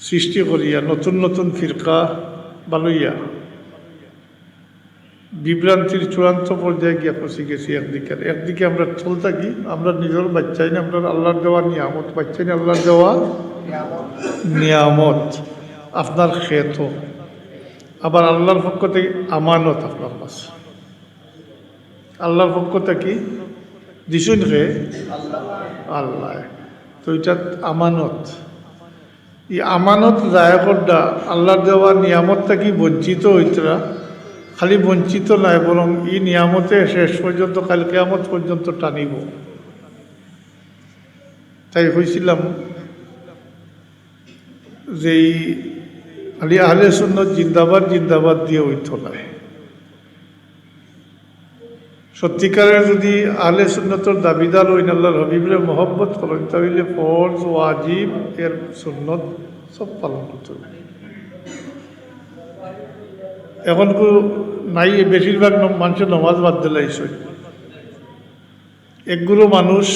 সৃষ্টি করিয়া নতুন নতুন ফিরকা বালইয়া বিভ্রান্তির চূড়ান্ত পর্যায়ে গিয়া পৌঁছে গেছি। একদিকে আমরা চল থাকি, আমরা নিজের বাচ্চাই না, আমরা আল্লাহর দেওয়া নিয়ামত, বাচ্চাই না আল্লাহর দেওয়া নিয়ামত, আপনার খেত, আবার আল্লাহর পক্ষ থেকে আমানত আপনার কাছে। আল্লাহর পক্ষ থেকে দিছুন খে আল্লাহ, তো এটা আমানত। এই আমানত দায় করডা আল্লাহর দেওয়া নিয়ামত থেকে বঞ্চিত হইতরা, খালি বঞ্চিত নয় বরং এই নিয়ামতে শেষ পর্যন্ত কাল কিয়ামত পর্যন্ত টানিব। তাই হয়েছিলাম যে এই আহলে সুন্নাত জিন্দাবাদ জিন্দাবাদ দিয়ে হইত না। সত্যিকারের যদি আহলে সুন্নতর দাবিদার হইন, আল্লাহর হাবিবের মহব্বত করেন, তাহলে ফরজ ওয়াজিব এর সুন্নত সব পালন করতে হবে। এখন নাই, বেশিরভাগ মানুষের নমাজ বাদ দিলাইছে। একগুলো মানুষ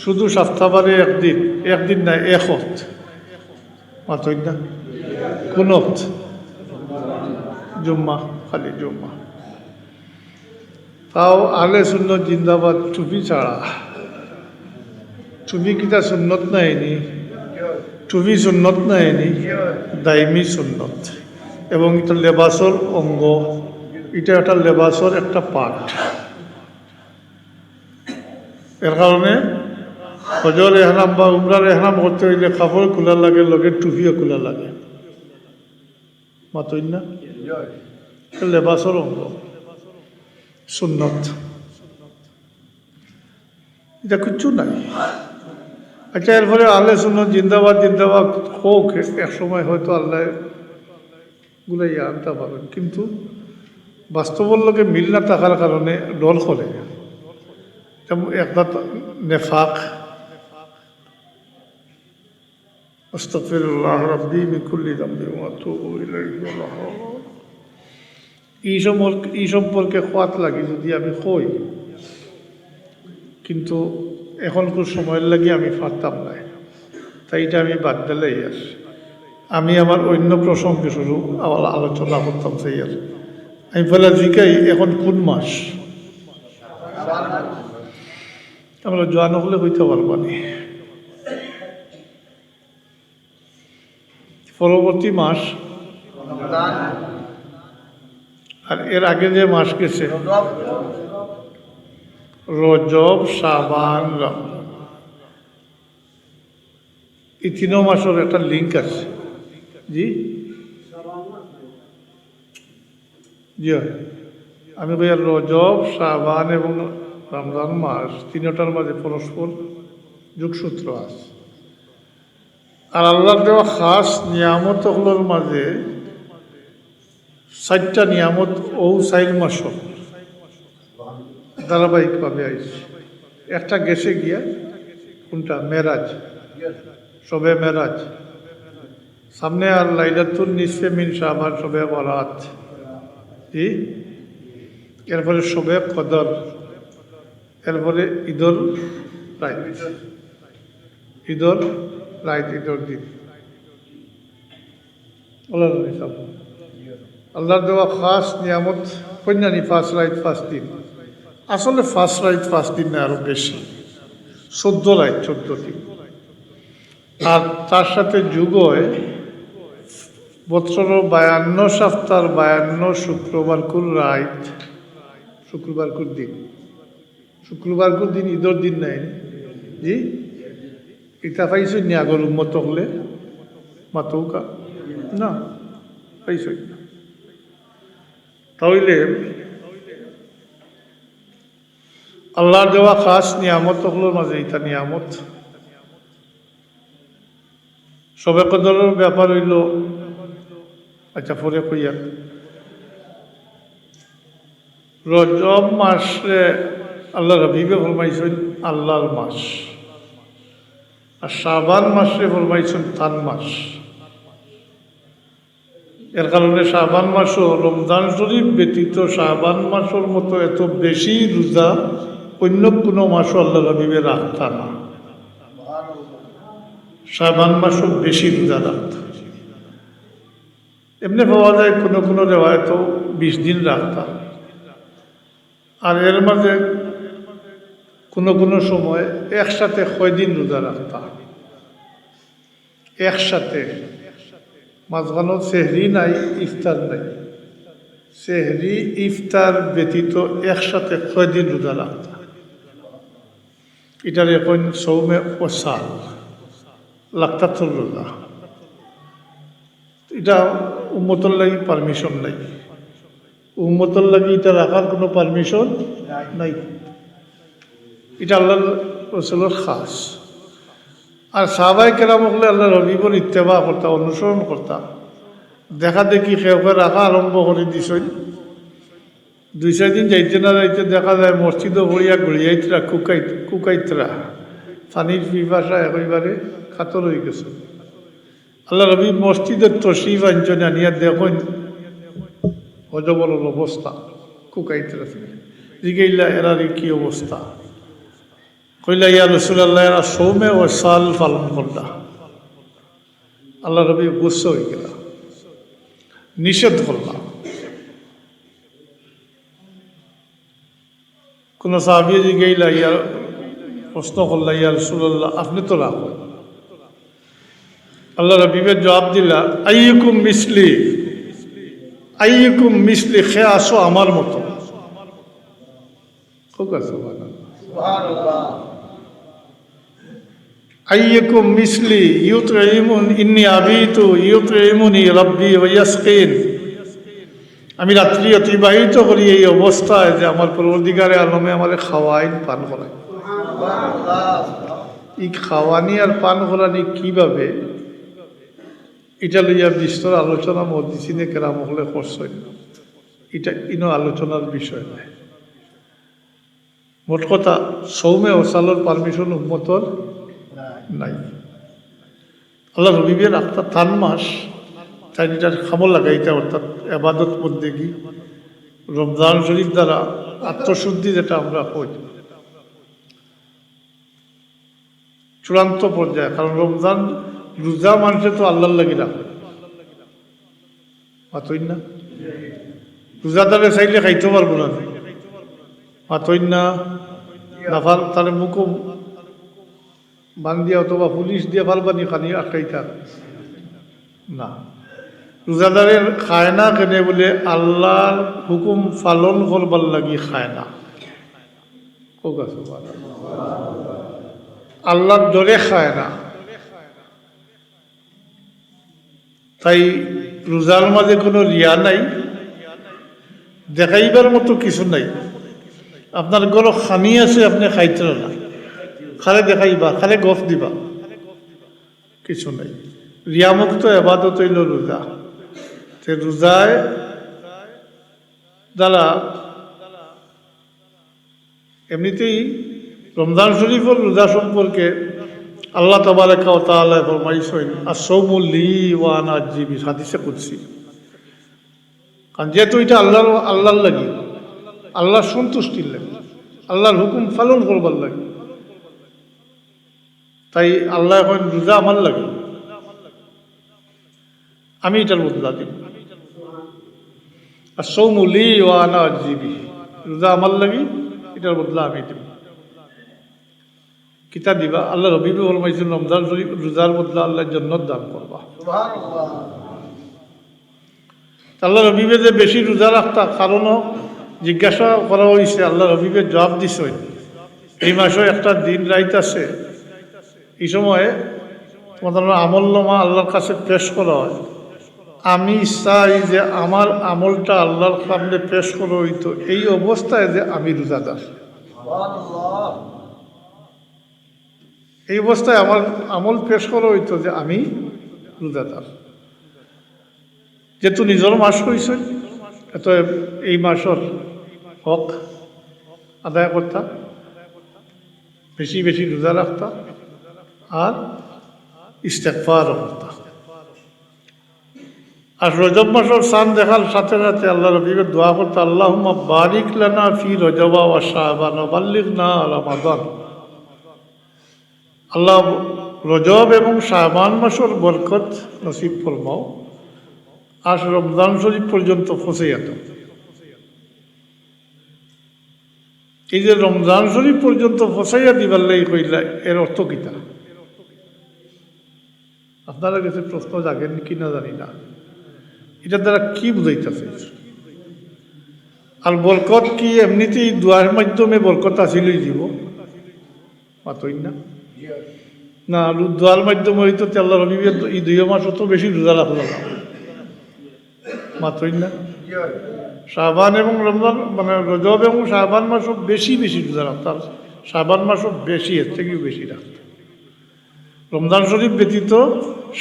শুধু সপ্তাহবারে একদিন নাই একত মাতই না, কোনত জুম্মা, খালি জুম্মা। তাও আহলে সুন্নত জিন্দাবাদ টুপি ছাড়া। টুপি কিটা সুন্নত নাইনি, টুপি সুন্নত নাইনি, দাইমি সুন্নত, এবং এটা লেবাসর অঙ্গ, এটা একটা লেবাসর একটা পার্ট। এর কারণে হজর এহরাম বা উমরার এহরাম করতে হইলে কাপড় খোলা লাগে, লগে টুপিও খোলা লাগে, মাতই না, লেবাসর অঙ্গ সুন্নত। এটা কিচ্ছু নাই। আচ্ছা, এরপরে আহলে সুন্নাত জিন্দাবাদ জিন্দাবাদ হোক, এক সময় হয়তো আল্লাহ গুলাই আনতে পারেন, কিন্তু বাস্তবর লোকে মিল না থাকার কারণে দল করে। যেমন একটা নেফাক, আস্তাগফিরুল্লাহ রাব্বি মিন কুল্লি যামবিন ওয়া আতুবু ইলাইহি ওয়া লা হাওলা। এই সম্পর্কে খোয়াত লাগে যদি আমি কই, কিন্তু এখন কোন সময়ের লাগে আমি পারতাম না, তাই এটা আমি বাদ দিলেই আর আমি আমার অন্য প্রসঙ্গে শুরু আবার আলোচনা করতাম। সেই আর আমি বলে জিজ্ঞাই, এখন কোন মাস? আমরা জোয়ান হলে হইতে পারবানি। পরবর্তী মাস আর এর আগে যে মাস গেছে রজব, শাবান, রমজান, এই তিনও মাসের একটা লিঙ্ক আছে। জি জি আমি কই রজব, শাবান এবং রমজান মাস তিনটার মাঝে পরস্পর যোগসূত্র আছে। আর আল্লাহর দেওয়া খাস নিয়ামতগুলোর মাঝে 4টা নিয়ামত ও 4 মাস ধারাবাহিকভাবে আইছে। একটা গেছে গিয়া, কোনটা? মেরাজ, শবে মেরাজ। সামনে আর লাইলাতুল নিসফে মিন শাবান, শবে বরাত, এরপরে শবে কদর, এরপরে ঈদুল রাইত, ঈদুল দিন। আল্লাহর দেওয়া খাস নিয়ামত কন্যানি 5 রাইত 5 দিন। আসলে 5 রাইত 5 দিন না, আরো বেশি, 14 রাইত 14 দিন। আর তার সাথে যুগ হয় বৎসর 52 সপ্তাহ 52 শুক্রবার কুল রাইত, শুক্রবার কুল দিন, শুক্রবার কুল দিন ঈদর দিন নাই। জি এটা পাইছই নি আগর উন্মত হলে মাতৌকা না পাইছই না। তাহলে আল্লাহর দেওয়া খাস নিয়ামতগুলোর মাঝে এটা নিয়ামত। শবে কদরের ব্যাপার হইল, আচ্ছা পরে কইয়া, রজব মাসে আল্লাহর হাবিবে ফরমাইছেন আল্লাহর মাস, আর শাবান মাসে ফরমাইছেন তান মাস। এর কারণে শাবান মাসও রমজান শরীফ ব্যতীত শাবান মাসের মতো এত বেশি রোজা অন্য কোনো মাসও আল্লাহ হাবিবে রাখতা না। শাবান মাসও বেশি রোজা রাখত। এমনি পাওয়া যায় কোনো কোনো রেওয়ায়ত 20 দিন রাখতাম, আর এর মাঝে কোনো কোনো সময় একসাথে কয়দিন রোজা রাখতাম, একসাথে। মাঝখানো সেহরি নাই, ইফতার নাই, সেহরি ইফতার ব্যতীত একসাথে কয়দিন রোজা রাখতাম। এটার এখন সৌমে ওসাল লাক্তাতুর রোজা। এটা উম্মতর লাগি পারমিশন নাই, উম্মতর লাগি এটা রাখার কোনো পারমিশন নাই। এটা আল্লাহ রসুলের খাস। আর সাহাবায়ে কেরাম হলে আল্লাহ রবিবর ইত্তেবা করতাম, অনুসরণ করতাম। দেখা দেখি খেয়ে রাখা আরম্ভ করে দিছেন। 2-4 দিন যাইতে না যাইতে দেখা যায় মসজিদও ভরিয়া গড়িয়াইতরা কুকাইতরা পানির পিপাসা একেবারে খাতর হয়ে গেছে। আল্লাহ রবি মসজিদের তশরিফ আনছেন, আনিয়া দেখুন অজবর অবস্থা কুকাইতরা জিগাইলা এরার কি অবস্থা। কইলা ইয়া রাসূলুল্লাহ, এরা সৌমে ও সাল পালন করলা। আল্লাহ রবি গুসা হয়ে গেল, নিষেধ করলাম। কোন সাহাবী জিগাইলা ইয়া প্রশ্ন করলা, ইয়া রাসূলুল্লাহ আপনি তো রাখো। আল্লাহ রবিবের জবাব দিলা, আইয়ুকুম মিসলি, আইয়ুকুম মিসলি, খে আসো আমার মতো। খুব আছে সুবহানাল্লাহ। আইয়ুকুম মিসলি ইউতঈমুন ইন্নী আবিতু ইউতঈমুনি রাব্বি ওয়া ইয়াসকিন। আমি রাত্রি অতিবাহিত করি এই অবস্থায় যে আমার পরবর্তীকারে আলমে আমার খাওয়াইন পান করায়। এই খাওয়ানি আর পান করানি কিভাবে, এটা লইয়া বিস্তর আলোচনা মহাদ্দিসিনে কেরাম হলে করছেন। এটা ইনো আলোচনার বিষয় নয়। মোট কথা সৌমে ওসালোর পারমিশন উম্মতর নাই। আল্লাহ রবিবের একটা থান মাস তাই এটার খামর লাগাইতে, অর্থাৎ এবাদত মধ্যে কি রমজান শরীফ দ্বারা আত্মশুদ্ধি, যেটা আমরা কই চূড়ান্ত পর্যায়ে। কারণ রমজান রোজা মানুষের তো আল্লাহর লাগি রাখে, মাতই না রোজাদারে চাইলে খাইতে পারবো না, মাতই না নাফাল তার মুখও বান দিয়া অথবা পুলিশ দিয়ে ফালবানি খানি আটকাইতা না। রোজাদারের খায় না কেনে বলে আল্লাহর হুকুম পালন করবার লাগি খায় না। আল্লাহর ডরে খায় না। তাই রোজার মাঝে কোনো রিয়া নাই, দেখাইবার মতো কিছু নাই। আপনার গরো খানি আছে, আপনি খাইতে না, খালে দেখাইবা, খালে গফ দিবা, কিছু নাই। রিয়ামুক্ত এবাদত হইল রোজা। তে রোজায় দ্বারা এমনিতেই রমজান শরীফের রোজা সম্পর্কে আল্লাহ তাবারাকা ওয়া তাআলা ফরমাইছেন, আস-সাওমু লি ওয়া আনা আজজি বিহি, হাদিসে কুদসি। কারণ যেহেতু এটা আল্লাহর লাগি, আল্লাহর সন্তুষ্টির লাগি, আল্লাহর হুকুম পালন করবার লাগে, তাই আল্লাহ এখন রোজা আমার লাগে, আমি এটার বদলা দিব। আস-সাওমু লি ওয়া আনা আজজি বিহি, রোজা আমার লাগি, এটার বদলা আমি দিব। কিতা দিবা? আল্লাহ রবিবে ফরমাইছেন রমজান শরীফ রোজার বদলা আল্লাহ জান্নাত দান করবা। আল্লাহ রবিবে যে বেশি রোজা রাখতা, কারণও জিজ্ঞাসা করা হয়েছে, আল্লাহ রবিবে জবাব দিছে এই মাসে একটা দিন রাইত আছে, এই সময়ে তোমাদের আমলনামা আল্লাহর কাছে পেশ করা হয়। আমি চাই যে আমার আমলটা আল্লাহর সামনে পেশ করা হইতো এই অবস্থায় যে আমি রোজাদার, এই অবস্থায় আমার আমল পেশ করা হইতো যে আমি রোজাদার। যেহেতু নিজের মাস হয়েছে, এত এই মাসের হক আদায় করতাম, বেশি বেশি রোজা রাখতাম আর ইস্তেগফার করতাম। আর রজব মাসের চাঁদ দেখার সাথে সাথে আল্লাহ রবিকে দোয়া করতো, আল্লাহুম্মা বারিক লানা ফি রজবা ওয়া শাবান ওয়া বাল্লিগনা রমাদান। আল্লাহ রজব এবং শাবান মাসের বরকত নসিব ফরমাও, আজ রমজান শরীফ পর্যন্ত ফসে যেত। এই যে রমজান শরীফ পর্যন্ত ফসাইয়া দিবার লাগি কইলা, এর অর্থ কিতা? আপনারা কাছে প্রশ্ন জাগেন কি না জানি না, এটার দ্বারা কি বুঝাইতেছে? আর বরকত কি এমনিতেই দোয়ার মাধ্যমে বরকত আসিলই দিব মাতই না? না, দোয়ার মাধ্যমে হইতো আল্লাহ রবি এই 2 মাস অত বেশি রোজা রাখলো না মাতই না? শাবান এবং রমজান মানে রজব এবং শাবান মাসও বেশি বেশি রোজা রাখতাম, শাবান মাসও বেশি, এর থেকেও বেশি রাখতাম। রমজান শরীফ ব্যতীত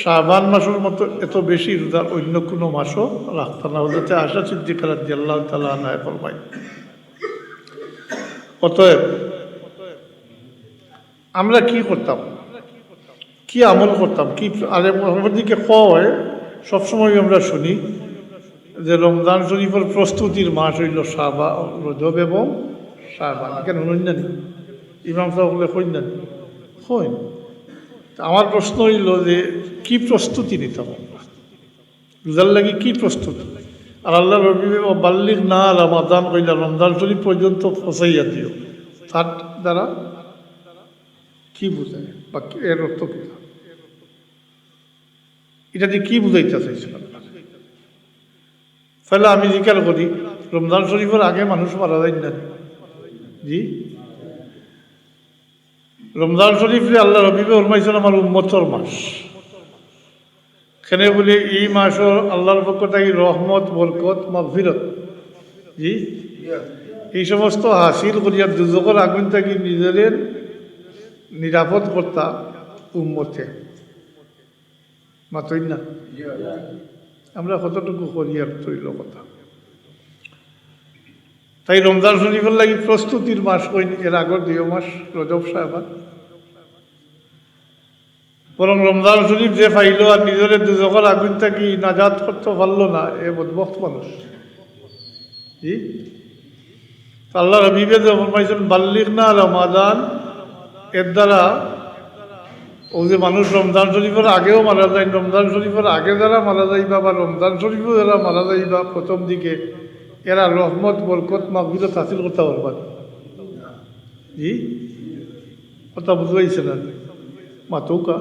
শাবান মাসের মতো এত বেশি রোজা অন্য কোনো মাসও রাখতাম না। হজরতে আয়েশা সিদ্দিকা রাদিয়াল্লাহু তাআলা আনহা ফরমায়, অতএব আমরা কি করতাম, কি আমল করতাম, কি দিকে কয় সবসময় আমরা শুনি যে রমজান শরীফের প্রস্তুতির মাস হইল রজব এবং শাবান। কেন হইনানি? ইমাম সাহেব বলে হইনানি? হয়। আমার প্রশ্ন হইল যে কি প্রস্তুতি নিতাম রোজার লাগি, কি প্রস্তুতি? আর আল্লাহ রবি বাল্লিগ না রমাদান কইলা, রমজান শরীফ পর্যন্ত ফসাইয়া দিও, তার দ্বারা কি বুঝায় বা এর অর্থ কি? এটা দিয়ে কি বুঝাইতে চাইছিলাম? তাহলে আমি জিজ্ঞাসা করি, রমজান শরীফের আগে মানুষ মারা যায় না? জি, রমজান শরীফে আল্লাহ রবিবে ফরমাইছেন আমার উম্মতর মাস। এখানে বলে এই মাসও আল্লাহর পক্ষ থেকে রহমত, বরকত, মাগফিরত, জি, এই সমস্ত হাসিল করিয়া দুজকের আগুন থেকে নিজেদের নিরাপদ কর্তা উম্মতে মাতই না? আমরা কতটুকু করি আর তৈল কথা। তাই রমজান শরীফের লাগি প্রস্তুতির মাস কই, এর আগের 2 মাস রজব শাবান। বরং রমজান শরীফ যে পাইল আর নিজের দুজকের আগুন থাকি নাজাত করতে পারল না, এ বদবখ্ত মানুষ। জি, আল্লাহ রবিবে যে ফরমাইছেন বাল্লিগ না রমাদান, এর দ্বারা ও যে মানুষ রমজান শরীফের আগেও মারা যায়, রমজান শরীফের আগে যারা মারা যাইবা বা রমজান শরীফও যারা মারা যাইবা প্রথম দিকে, এরা রহমত, বরকত, মাগফিরত হাসিল করতে পারবা। জি, কথা বুঝাইছে না? মাতুকা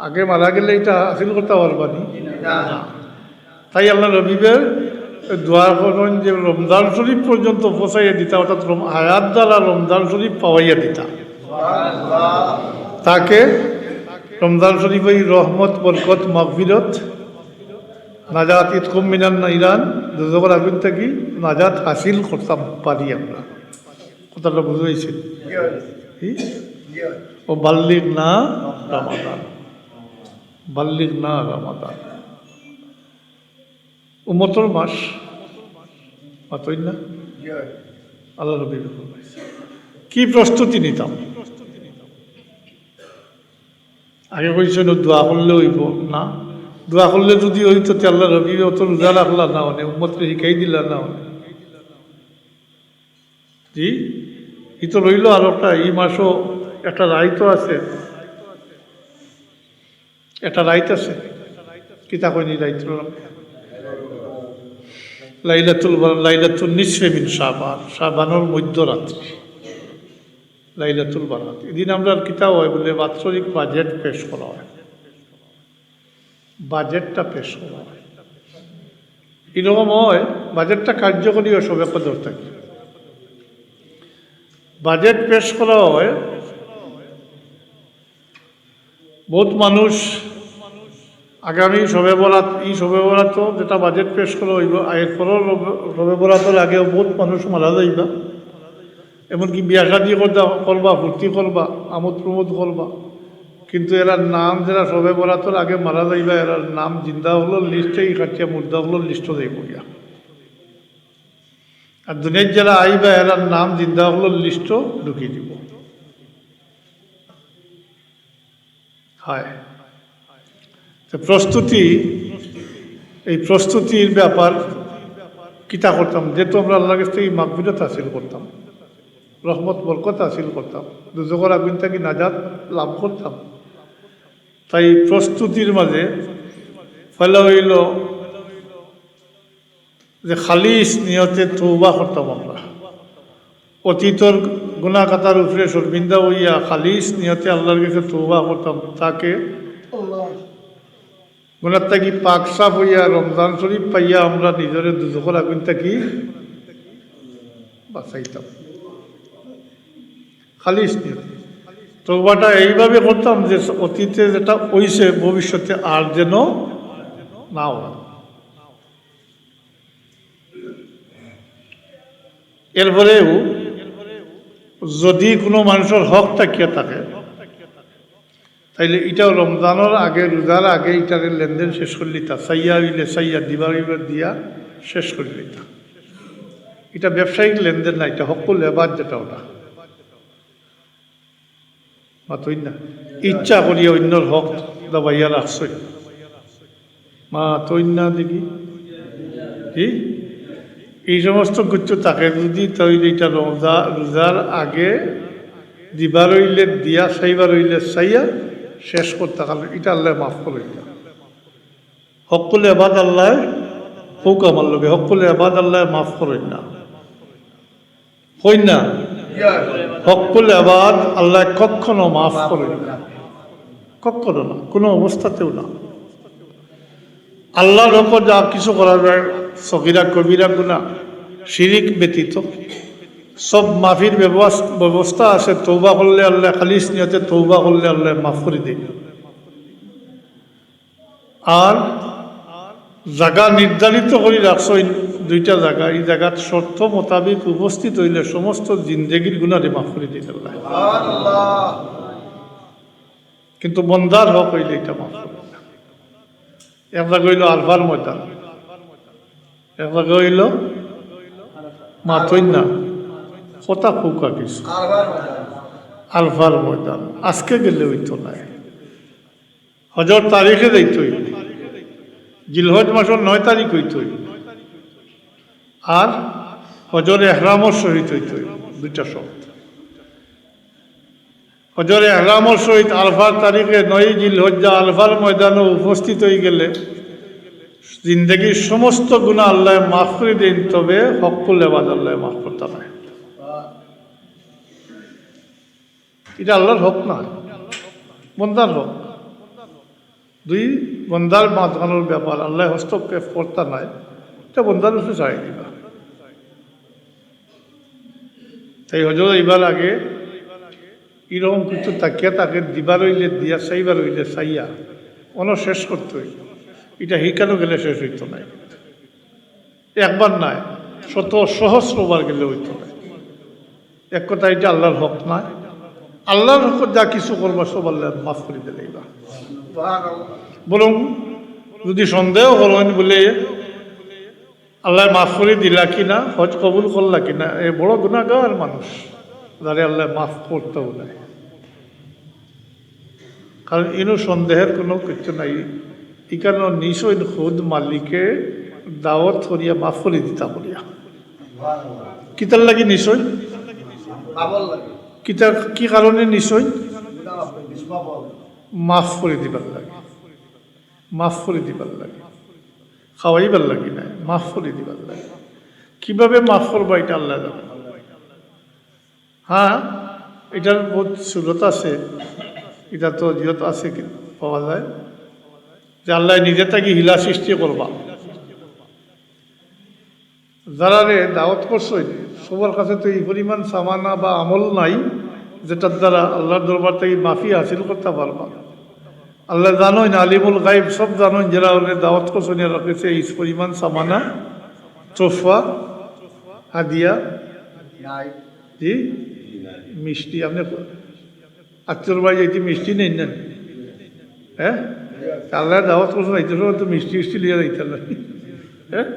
আগে মারা গেলে এটা হাসিল করতে পারবানি। তাই আল্লাহ রবিবের দোয়া করেন যে রমজান শরীফ পর্যন্ত পৌঁছাইয়া দিতা, অর্থাৎ হায়াত দ্বারা রমজান শরীফ পাওয়াইয়া দিতা, তাকে রমজান শরীফে রহমত, বরকত, মাগফিরত, নাজাত, ইতকুম মিনান নাইরান, দুজকের আগুন থেকে নাজাত হাসিল করতাম পারি আমরা। কথাটা বুঝাইছে? ও বাল্লিগ না রমাদান, বাল্লিগ না রমাদান উম্মতর মাস মাতই না? আল্লাহ নবী কি প্রস্তুতি নিতাম? আগে কইছেন দোয়া করলে হইব না, দোয়া করলে যদি হইতো আল্লাহ রবি অত রোজা রাখলা না, অনেক উম্মতকে শিখাই দিলা না। জি, ই তো রইল আর একটা, এই মাসও একটা রাইত আছে, একটা রাইত আছে, কিতা কইনি রাইত লাইলাতুল নিসফে মিন শাবান, শাবানের মধ্যরাত্রি লাইলাতুল বারাত। এদিন আমরা কিতাব হয় বলে বাৎসরিক বাজেট পেশ করা হয়, বাজেটটা পেশ করা হয়। এরকম হয় বাজেটটা কার্যকরী হয় সবে কদর থাকে, বাজেট পেশ করা হয়। বহুত মানুষ আগামী শবে বরাত, এই শবে বরাত যেটা বাজেট পেশ করা হইব, এর পরেও শবে বরাতের আগেও বহুত মানুষ মারা যাইবা, এমনকি বিয়া শাদি করবা, ফুর্তি করবা, আমোদ প্রমোদ করবা, কিন্তু এরার নাম যারা শবে বরাতের আগে মারা যাইবা, এরার নাম জিন্দা হলো লিস্টেই কাটিয়া মুর্দা হলো লিস্টও যাইব গিয়া। আর দুনিয়ার যারা আইবা এরার নাম জিন্দা হলো লিস্টও ঢুকিয়ে দিব। হয় প্রস্তুতি, এই প্রস্তুতির ব্যাপার কিতা করতাম, যেহেতু আমরা আল্লাহর কাছ থেকে মাগফিরাত হাসিল করতাম, রহমত, বরকত হাসিল করতাম, দুজকের আগুন থেকে নাজাত লাভ করতাম। তাই প্রস্তুতির মাঝে ফলে হইল যে খালিস নিয়তে তৌবা করতাম আমরা, অতীতর গুনাহ কাতার উপরে শর্মিন্দা হইয়া খালিস নিয়তে আল্লাহর কাছে তৌবা করতাম, তাকে গুনার থাকি পাক সাফ হইয়া রমজান শরীফ পাইয়া আমরা নিজের দুজকের আগুন থাকি বাঁচাইতাম। খালিস নিয়তে তৌবাটা এইভাবে করতাম যে অতীতে যেটা হইছে ভবিষ্যতে আর যেন না হয়। এরপরেও যদি কোনো মানুষের হক থাকিয়া থাকে তাইলে এটাও রমজানের আগে, রোজার আগে এটার লেনদেন শেষ করে লিতা, সাইয়া হইলে সাইয়া দিবার দিয়া শেষ করে লিতা। এটা ব্যবসায়িক লেনদেন না, এটা হকুল এবাদ যেটা ওটা মাতই না, ইচ্ছা করিয়া অন্যর হক দাবাইয়া রাখছই মা তৈ না দেখি কি এই সমস্ত কিছু তাকে যদি তৈরি এটা রোজার আগে দিবার হইলে দিয়া, সাইবার হইলে সাইয়া শেষ করতে পারলে এটা আল্লাহ মাফ করে। হকুল এবাদ আল্লাহ হোক আমার লোকে, হকুল এবাদ আল্লাহ মাফ করেন না, হই না হকুল এবাদ আল্লাহ কখনো মাফ করেন না, কখনো না, কোনো অবস্থাতেও না। আল্লাহর হক যা কিছু করা যায়, সগীরা কবিরা গুনাহ শিরিক ব্যতীত সব মাফির ব্যবস্থা আছে। তৌবা করলে আল্লাহ, খালিস নিয়তে তৌবা করলে আল্লাহ মাফ করে দিন। আর জায়গা নির্ধারিত করে রাখছো দুইটা জায়গা, এই জায়গার শর্ত মোতাবিক উপস্থিত হইলে সমস্ত জিন্দেগির গুনারে মাফ করে দিন আল্লাহ। কিন্তু বন্দার হক হইলে এটা মাফ করে না। এক জায়গা হইল আলফার ময়দান, এক জায়গা হইল মাতই না কথা ফুকা কিছু আলফার ময়দান। আজকে গেলে হইতো নাই, হজর তারিখে যাইত হইল, জিলহজ মাসের 9 তারিখ হইত হইল, আর হজর এহরামর সহিত হইত হইল, দুইটা শব্দ। হজর এহরামর সহিত আলফার তারিখে 9 জিলহজ্জা আলফার ময়দানে উপস্থিত হয়ে গেলে জিন্দগির সমস্ত গুনাহ আল্লাহ মাফ করে দিন, তবে হকুল এবাদ আল্লাহ মাফ করতে পারে। এটা আল্লাহর হক না, বন্দার হক। দুই বন্দার মাঝখানোর ব্যাপার আল্লাহ হস্তক্ষেপ করতে নাই, এটা বন্দার উপরে চাই দিবা। তাই হজর এইবার আগে এরকম কিছু তাকিয়া তাকে দিবার হইলে দিয়া, সাইবার হইলে সাইয়া শেষ করতে হইল। এটা হিকানো গেলে শেষ হইতো নাই, একবার নাই, শত সহস্রবার গেলে হইতো না। এক কথা এটা আল্লাহর হক নাই। আল্লাহর হক যা কিছু করবা সব আল্লাহ মাফ করে দিলেইবা। বরং যদি সন্দেহ করেন বলে আল্লাহ মাফ করে দিলা কিনা, হজ কবুল করলা কিনা, এ বড় গুনাহগার মানুষ যারে আল্লাহ মাফ করতেও নাই। কারণ ইনো সন্দেহের কোনো কিছু নাই, ইকানো নিশ্চয় খুদ মালিকে দাওয়াত করিয়া মাফ করে দিতা করিয়া কিতার লাগি নিশ্চয়, কিতার কি কারণে নিশ্চয় মাফ করে দিবার লাগে, মাফ করে দিবার লাগে, খাওয়াইবার লাগি নাই, মাফ করে দিবার লাগে। কিভাবে মাফ করবো এটা আল্লাহ জানে। হ্যাঁ, এটার বহুত সুরত আছে, এটা তো জিয়ত আছে পাওয়া যায় যে আল্লাহ নিজে থেকে হিলা সৃষ্টি করবা। যারা রে দাওয়াত করছই সবার কাছে তো এই পরিমাণ সামানা বা আমল নাই যেটার দ্বারা আল্লাহর দরবার থেকে মাফি হাসিল করতে পারবা। আল্লাহ জানোই না, আলিমুল গাইব সব জানোই, যারা ওদের দাওয়াত করছেন রেখেছে এই পরিমাণ সামানা, তোফা, হাদিয়া, জি মিষ্টি। আপনি আত্মীয় ভাই যাইতে মিষ্টি নেই নেন, হ্যাঁ আল্লাহ দাওয়াত করছেন এই তো মিষ্টি মিষ্টি লিয়ে যাইতে না, হ্যাঁ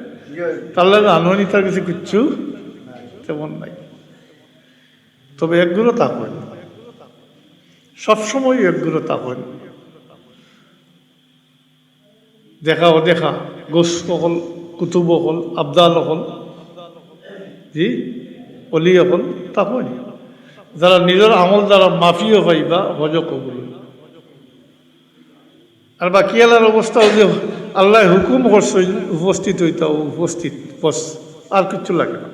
তাহলে জানোনি তার কিছু কিচ্ছু তেমন নাই। তবে একগুলো থাকেন, সবসময় একগুলো থাকেন, দেখা ও দেখা গোস অকল, কুতুব অকল, আবদাল অকল, জি অলি অকল থাকেন, যারা নিজের আমল দ্বারা মাফিও পাইবা হজ কবুল। আর বাকি আল্লাহর অবস্থা যে আল্লাহ হুকুম করছে উপস্থিত হইতাও উপস্থিত বস, আর কিচ্ছু লাগে না।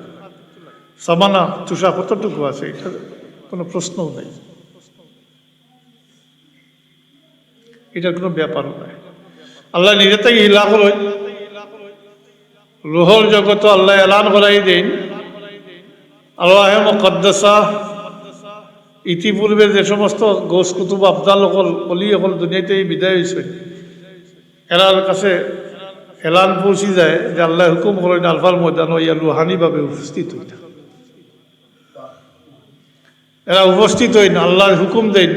সামানা তুষা কতটুকু আছে এটা কোনো প্রশ্নও নেই, এটার কোনো ব্যাপারও নাই। আল্লাহ নিজে থেকে ইলা করেন, রুহর জগত আল্লাহ এলান করাই দেন আল্লাহ মুকদ্দাসা। ইতিপূর্বে যে সমস্ত গোস কুতুব আফদাল অকল অলি অকল দুনিয়াতে বিদায় হয়েছে, এরার কাছে এলান পৌঁছি যায় যে আল্লাহ হুকুম করেন আলফার ময়দান ইয়া রুহানিভাবে উপস্থিত হইতা। এরা উপস্থিত হইন, আল্লাহর হুকুম দেন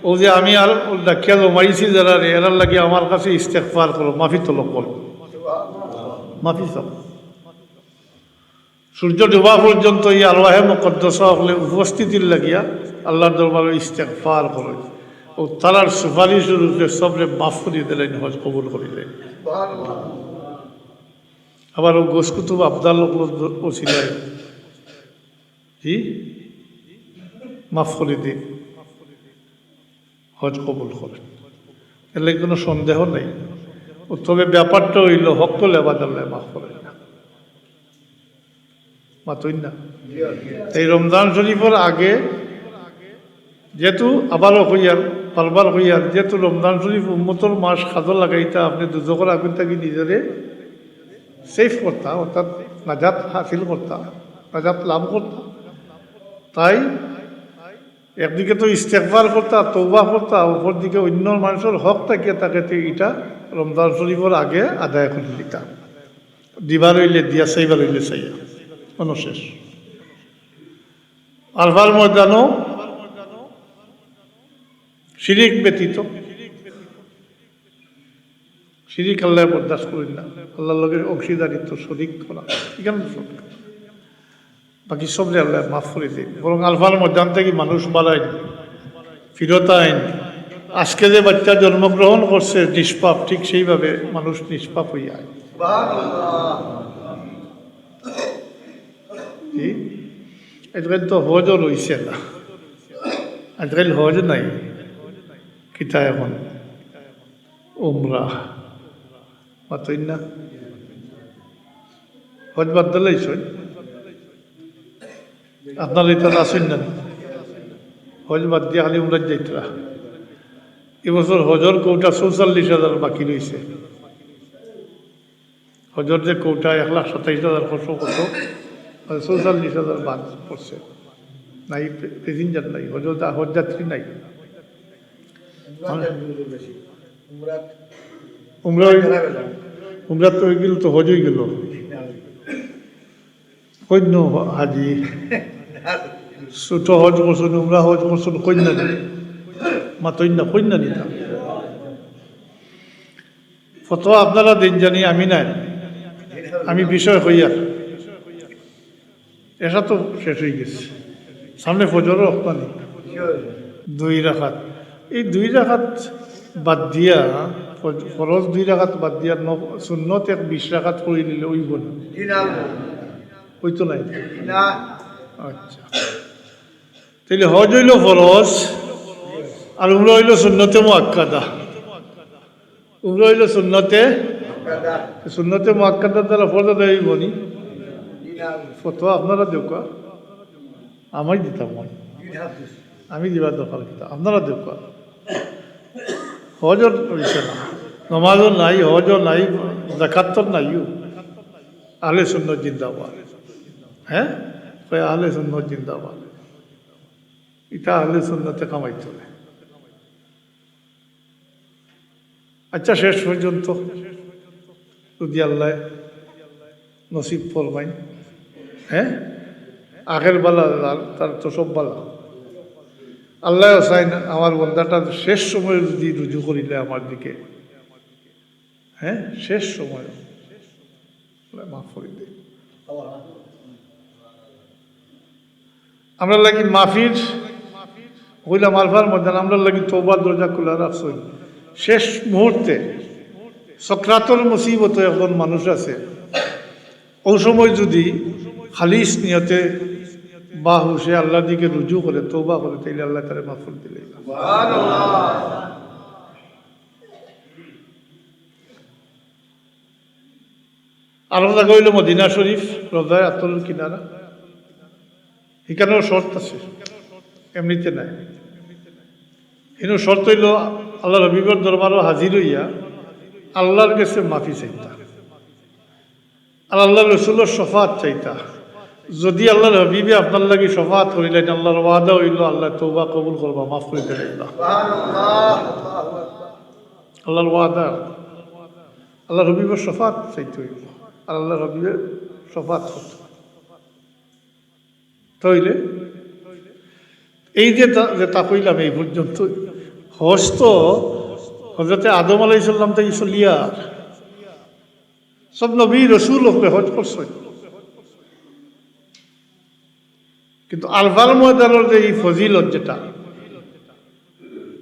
ও যে আমি আর ডাকিয়া জমাইছি যারা এরার লাগে আমার কাছে ইস্তেগফার করো, মাফি তলব করো, মাফি চাও। সূর্য ডুবা পর্যন্ত এই আল্লাহে মুকদ্দাসা হলে উপস্থিতির লাগিয়া আল্লাহর দরবারে ইস্তেগফার করে ও তারার সুপারিশ রূপে সবরে মাফ করিয়ে দিলেন, হজ কবুল করিলেন। আবার ও গোসকুতুব আবদাল ওসিলায় কি মাফ করে দিন, হজ কবুল করেন, এর লাগে কোনো সন্দেহ নেই। তবে ব্যাপারটা হইল হক লেবাদ আল্লাহ মাফ করেন না, মাতই না। এই রমজান শরীফের আগে যেহেতু আবারও হইয়ার বারবার হইয়ার, যেহেতু রমজান শরীফ উম্মতর মাস খাদর লাগাইতা আপনি দুজকের আগুন থাকি নিজেরে সেফ করতা, অর্থাৎ নাজাত হাসিল করতা, নাজাত লাভ করতা। তাই একদিকে তো ইস্তেগফার করতা, তওবা করতা, অপর দিকে অন্য মানুষের হক থাকিয়া তাকে এটা রমজান শরীফের আগে আদায় করে দিতা। দিবার হইলে দিয়া, চাইবার হইলে চাইয়া, অনুশেষ। আলফার ময়দানও শিরিক ব্যতীত, শিরিক আল্লাহ বরদাস্ত করেন না, আল্লাহর লগে অংশীদারিত্ব শরিক করা এখানে বাকি সবরে আল্লাহ মাফ করে দিন। বরং আলফার ময়দান থেকে মানুষ বাড়াইন, ফিরত আইন। আজকে যে বাচ্চা জন্মগ্রহণ করছে নিষ্পাপ, ঠিক সেইভাবে মানুষ নিষ্পাপ হইয়া আয়। আজকাল তো হজও রইছে না, আজকাল হজ নাই, কিতা এখন উমরা মাতই না। হজ বাদ দিলেইছ আপনার এটা আসেন না, হজ বাদ দিয়ে খালি উমরা যাইতরা। এবছর হজর কৌটা ৪৪,০০০ বাকি রয়েছে। হজর যে কৌটা ১,২৭,০০০ খরচ কত, ৪৪,০০০ বাদ পড়ছে। নাই প্যাসেঞ্জার নাই, হজ যাত্রী নাই। উমরা তো হয়ে গেল, তো হজ হয়ে গেল। কন্য হাজি ছোট হজ করছেন, উমরা হজ করছেন, কন্যা নেই মাতন্যা, কন্যা নিতাম। ফতোয়া আপনারা দিন জানি, আমি নাই, আমি বিষয় হইয়া এটা তো শেষ হয়ে গেছে। সামনে ফজরও আপনানি 2 রাকাত, এই 2 রাকাত বাদ দিয়া, ফরজ 2 রাকাত বাদ দিয়া সুন্নত 20 রাকাত করে নিলে ওই বোন ওই তো নাই। আচ্ছা, তাহলে হজ হইল ফরজ আর উমরা হইল সুন্নতে মুআক্কাদা। উমরা হইল সুন্নতে মুআক্কাদার দ্বারা ফরজ আদায় হইব নি? ফতোয়া আপনারা দেওয়া, আমি দিতাম, আমি দিবার দরকার দিতাম, আপনারা দেওয়া। হজর হয়েছে না, নমাজও নাই, হজও নাই, যাকাত নাইও। আহলে সুন্নাত জিন্দাবাদ। হ্যাঁ, আহলে সুন্নাত জিন্দাবাদ। এটা আহলে সুন্নাতে কামাইতে হবে। আচ্ছা, শেষ পর্যন্ত যদি আল্লাহ নসিব ফরমাইন, হ্যাঁ, আগের বেলা তার তো সব বেলা আল্লাহ চাই না আমার বন্ধাটা শেষ সময় যদি রুজু করিলে আমার দিকে, হ্যাঁ, শেষ সময় মাফ করে দিই। আমরা লাগি মাফির হইলাম আলফার মধ্যে, আমরা লাগি তওবার দরজা খোলা রাখছই। শেষ মুহূর্তে সক্রাতর মুসিবত এখন মানুষ আছে, ওই সময় যদি খালিস নিয়তে বা হুশে আল্লাহর দিকে রুজু করে, তওবা করে, তাইলে আল্লাহ তারে মাফ করে দিলে। আরো জায়গা হইল মদিনা শরীফ, রোজায় আতরের কিনারা, এখানেও শর্ত আছে, এমনিতে নাই। কিন্তু শর্ত হইল আল্লাহ রবিবার দরবারও হাজির হইয়া আল্লাহর কাছে মাফি চাইতা আর আল্লাহ রসুলের শফাত চাইতা। যদি আল্লাহর হবিবে আপনার লাগি শফাত করিলেন, আল্লাহর ওয়াদা হইল আল্লাহ তওবা কবুল করবা, মাফ করে দিলেন। আল্লাহর ওয়াদা, আল্লাহর হবিবের শফাত চাইতে হইল আর আল্লাহর হবিবের শফাত করতে তইলে এই যে তা কইলাম এই পর্যন্ত। হজ তো হজরতে আদম আলাইসাল্লাম থেকে চলিয়া সব নবী রসুল হকে হজ করছে, কিন্তু আলফার ময়দানের যে এই ফজিলত যেটা,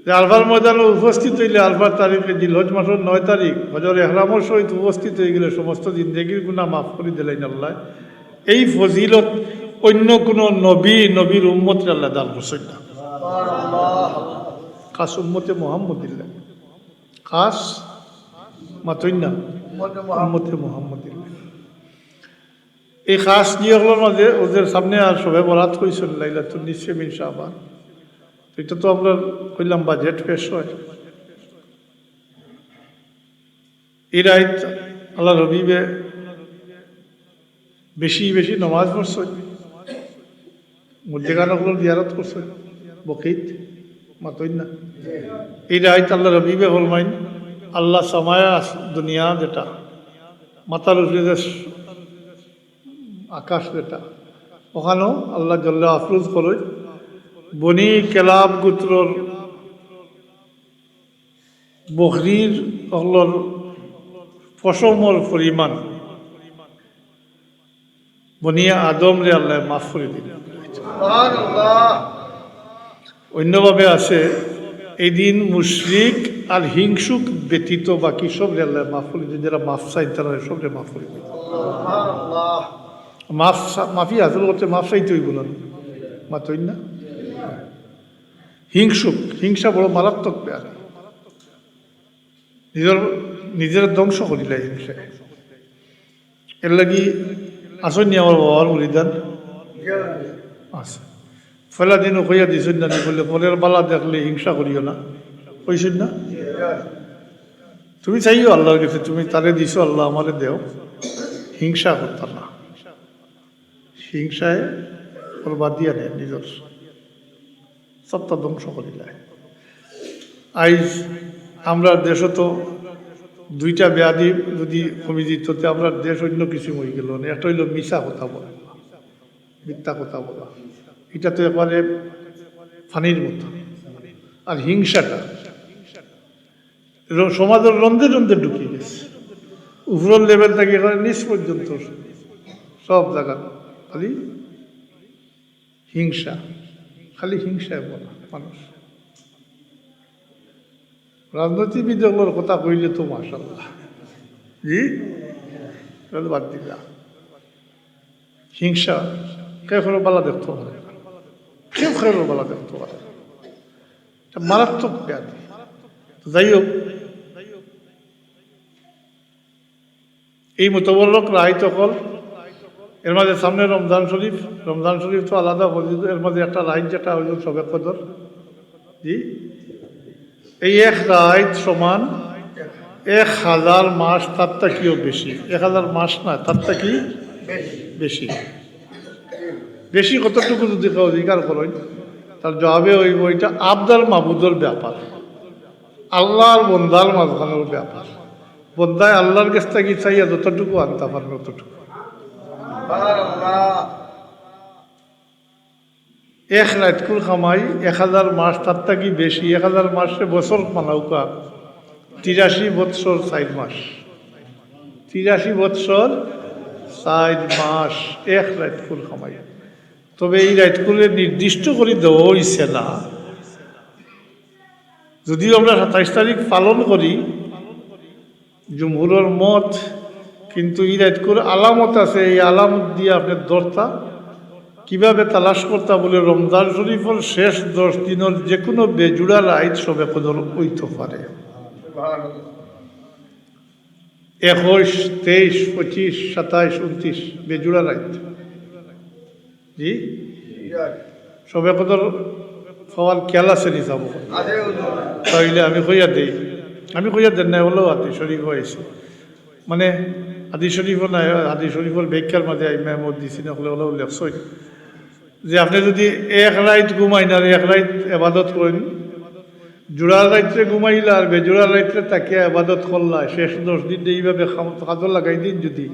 যে আলফার ময়দানে উপস্থিত হইলে আলফার তারিখে জিলহজ মাসের 9 তারিখ হজর এহরামের সহিত উপস্থিত হয়ে গেলে সমস্ত জিন্দগির গুনাহ মাফ করে দিলেন আল্লাহ। এই ফজিলত অন্য কোনো নবীর উম্মতের আল্লাহ দান করছেন না, খাস উম্মতে মুহাম্মদিল্লাহ, খাস মাতই না উম্মতে মুহাম্মদিল্লাহ। এই খাস নিয়মগুলোর মাঝে ওদের সামনে আর সবে বরাত হয়েছিল লাইলাতুন নিসফে মিন শাবান। এটা তো আমরা কইলাম বাজেট পেশ হয়। এই রাত আল্লাহ রবিবে বেশি বেশি নমাজ পড়ছে, মধ্যেখানগুলো জিয়ারত করছে, বকিত মাতই না। এই রাত আল্লাহ রবিবে ফরমাইন আল্লাহ সামায়া দুনিয়া যেটা মাতার উপরে যে আকাশ যেটা, ওখানেও আল্লাহ জল্লা আফরোজ করে বনি কেলাব গোত্রর বকরির অগলর পশমর পরিমাণ বনিয়া আদম রে আল্লাহ মাফ করে দিলেন। অন্যভাবে আছে এই দিন মুশরিক আর হিংসুক ব্যতীত বাকি সব রে আল্লাহ মাফ করে দিন, যারা মাফ চাই তারা সব রে মাফ করে দিন। মাফি হাসিল করতে মাফ চাইতে হইব না, মাতই না। হিংসা বড় মারাত্মক ব্যাধি, নিজের ধ্বংস করিলে হিংসা। এর লাগি আসেননি আমার বাবার মুরিদান আছে, ফেলা দিনও কইয়া দিছেন না, বললে পরের বালা দেখলে হিংসা করিও না, কইছেন না। তুমি চাইও আল্লাহর কাছে, তুমি তারে দিছো আল্লাহ আমারে দেও, হিংসা করতাম না। হিংসায় বরবাদ দিয়া নেয়, নিজের সবটা ধ্বংস করিলে। আইজ আমরা দেশে তো 2টা ব্যাধি যদি কমে দিত, আমরা দেশ অন্য কিছু হয়ে গেল না। একটা হইল মিশা কথা বলা, মিথ্যা কথা বলা, এটা তো একেবারে ফানির মতো। আর হিংসাটা সমাজের রন্ধে রন্ধে ঢুকিয়ে গেছে, উপরের লেভেল থেকে এখানে নিচ পর্যন্ত সব জায়গা খালি হিংসা, খালি হিংসায় বলা মানুষ। রাজনীতিবিদগুলোর কথা কইলে তো মাশাআল্লাহ, জি বাদ দিলা। হিংসা কেউ বালা দেখতে পারে, কেউ বালা দেখতে পারে, এটা মারাত্মক ব্যাধি। যাই হোক, এই মোতাবলক রায় তকল এর মাঝে সামনে রমজান শরীফ তো আলাদা ফজিলত। এর মাঝে একটা রাইত যেটা হইল সবে কদর, জি এই এক রাইত সমান 1000 মাস, তারটা কিও বেশি। 1000 মাস না, তারটা কি বেশি। বেশি কতটুকু যদি কেউ অধিকার করেন, তার জবাবে হইব এটা আবদাল মাহবুদের ব্যাপার, আল্লাহর বন্দার মাঝখানের ব্যাপার। বন্দায় আল্লাহর কাছ থেকে চাইয়া যতটুকু আনতে পারবে ততটুকু। 1 রাতকুর খামাই 1000 মাস, তারটা কি বেশি। 1000 মাসে বছর মানাউকা 83 বৎসর 4 মাস, 83 বৎসর 4 মাস 1 রাতকুর খামাই। তবে এই রাতকুরে নির্দিষ্ট করে দেওয়া হয়েছে না, যদিও আমরা 27 তারিখ পালন করি জুমহুরের মত, কিন্তু এই রাতকুর আলামত আছে। এই আলামত দিয়ে আপনার দরতা কিভাবে তালাশ করতা বলে রমজান শরীফের শেষ 10 দিনের যে কোনো বেজুড়া রাইত সবে কদর হইতে পারে। 21, 23, 25, 27, 29 বেজুড়া রাত। জি সবে কদর খাওয়ার খেয়াল আছে নি যাব তাইলে আমি কইয়া দেই, আমি কইয়া দেন না হলেও আদি শরীফ হয়েছে মানে আদি শরীফও নাই, আদি শরীফের ব্যাখ্যার মাঝে মেহমদ দিছি না হলে হলেও লেখছই যে আপনি যদি এক রাত ঘুমাইন আর এক রাত আবাদত করেন, জোড়ার রাত্রে ঘুমাইলা আর বেজোড়ার রাত্রে তাকে আবাদত করলা, শেষ 10 দিন এইভাবে কাজল লাগাই দিন, যদি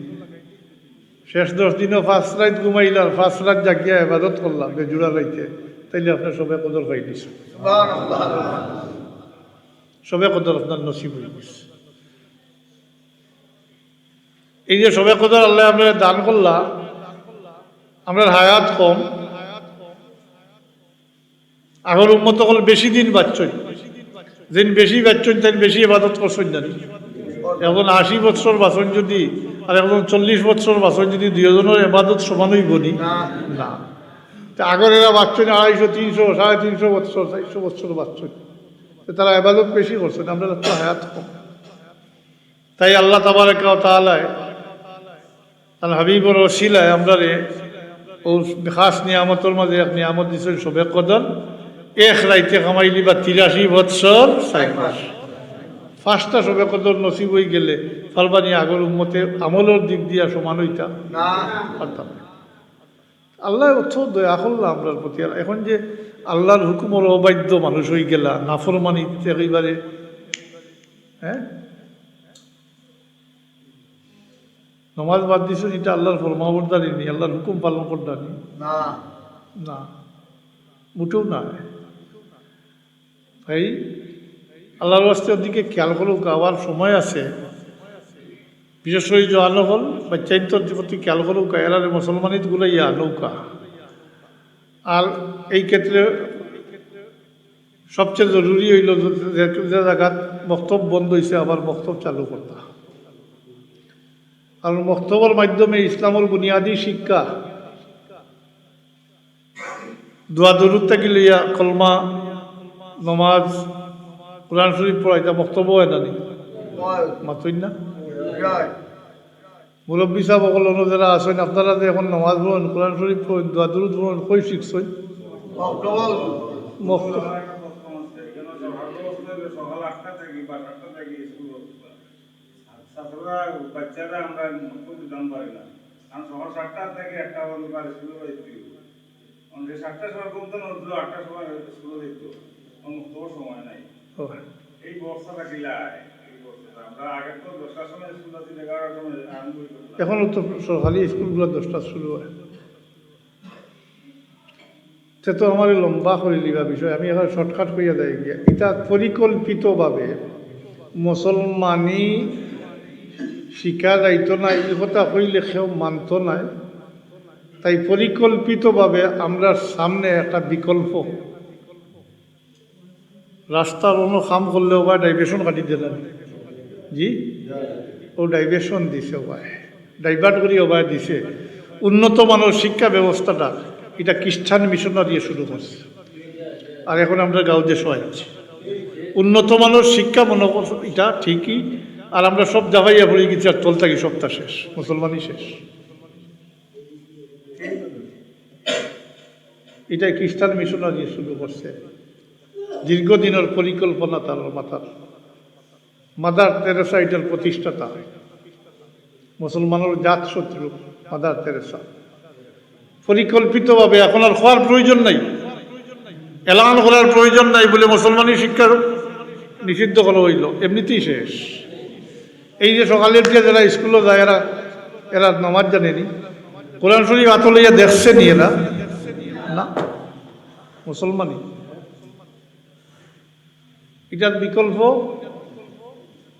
শেষ 10 দিনও 5 রাত ঘুমাইলা আর 5 রাত জাগিয়া আবাদত করলা বেজোড়ার রাইতে, তাইলে আপনার সবে কদর পাই দিছে, সবে কদর আপনার নসিব হয়ে গেছে। এই যে সবে কদর আল্লাহ আপনার দান করলা, আমরা হায়াত কম, আগর উন্মত হল বেশি দিন বাচ্চন, যেন বেশি বাচ্চন তেন বেশি ইবাদত করছেন জানি। এখন 80 বছর বাঁচন যদি আর এখন 40 বছর বাঁচন যদি দুজনের ইবাদত সমান হইব নি? না। আগর এরা বাচ্চন 250, 300, 350 বছর, 400 বছর বাচ্চন, তারা ইবাদত বেশি করছেন, আমরা তো হায়াত কম। তাই আল্লাহ তাবারক ওয়া তাআলা আল হাবিবর ওসিলায় আমরা ও খাস নিয়ামতের মাঝে এক নিয়ামত দিচ্ছেন সবে কদর। এক রাইতে কামাইলি বা 83 বৎসর 4 মাস, 5টা সবে কদর নসিব হয়ে গেলে ফালবানি আগর উম্মতে আমলের দিক দিয়া সমান হইতা পারতাম। আল্লাহ অর্থ দয়া করল আমরার প্রতি। আর এখন যে আল্লাহর হুকুমের অবাধ্য মানুষ হয়ে গেলা, নাফরমানি একেবারে, হ্যাঁ নমাজ বাদ দিছ, এটা আল্লাহর ফরমাবরদারি নি, আল্লাহর হুকুম পালন করদানি না, মোটেও না। তাই আল্লাহর ওয়াস্তের দিকে খেয়াল করুক, আবার সময় আছে, বিশেষ করে জোয়ানো হল বাচ্চাইন্তর প্রতি খেয়াল করুক, এরা মুসলমানিত গুলো ইয়া নৌকা। আর এই ক্ষেত্রে সবচেয়ে জরুরি হইল যে জায়গাত বক্তব্য বন্ধ হয়েছে আবার বক্তব্য চালু করতা, কারণ বক্তব্যের মাধ্যমে ইসলামের বুনিয়াদী শিক্ষা, দোয়া দরুদ থেকে লইয়া কলমা, নমাজ, কোরআন শরীফ পড়া, এটা বক্তব্য হয় না নি মাতই না। মুরব্বী সাহেব সকল অন্য যারা আসেন, আপনারা যে এখন নমাজ পড়েন, কোরআন শরীফ পড়েন, দোয়া দরুদ পড়েন, কই শিখছেন? বাচ্চারা আমরা দাম পারি না, কারণ সকাল 7টা থেকে 1টা পর্যন্ত স্কুলে যাইতে, 7টার সময় বলতো না 8টার সময় স্কুলে যেত, তো সময় নাই। এই বর্ষাটা কিলায়, এই বর্ষাটা আমরা আগে তো 10টার সময় স্কুল আছে, 11টার সময় আরম্ভ করতাম। এখনও তো সরকারি স্কুলগুলো 10টা শুরু হয়। সে তো আমার লম্বা করে লিবা বিষয়, আমি এখন শর্টকাট করিয়া দেয় গিয়া। এটা পরিকল্পিতভাবে মুসলমানি শিক্ষা যাইতো না, এই কথা কইলে কেউ মানত নাই। তাই পরিকল্পিতভাবে আমরা সামনে একটা বিকল্প রাস্তার অন্য কাম করলেও বা ডাইভার্সন কাটি দিলেন, জি ও ডাইভার্সন দিছে, ওবায় ডাইভার্ট করি ওবায় দিছে। উন্নত মানের শিক্ষা ব্যবস্থাটা এটা খ্রিস্টান মিশনারি শুরু করছে, আর এখন আমরা গাঁও দেশ হয়েছি উন্নত মানের শিক্ষা মনে করছে, এটা ঠিকই। আর আমরা সব জাভাইয়া পড়ে গেছি, আর চল থাকি সপ্তাহ শেষ, মুসলমানই শেষ। এটাই খ্রিস্টান মিশনারি শুরু করছে, দীর্ঘদিনের পরিকল্পনা তার মাথার। মাদার তেরেসা এটার প্রতিষ্ঠাতা, মুসলমানের জাত শত্রু মাদার তেরেসা। পরিকল্পিতভাবে এখন আর হওয়ার প্রয়োজন নাই, এলান করার প্রয়োজন নাই বলে মুসলমানি শিক্ষার নিষিদ্ধ করা হইল, এমনিতেই শেষ। এই যে সকালের দিকে যারা স্কুলে যায়, এরা নামাজ জানেনি, কোরআন শরীফ হাতে লইয়া দেখছে নি, এরা না মুসলমানই। এটার বিকল্প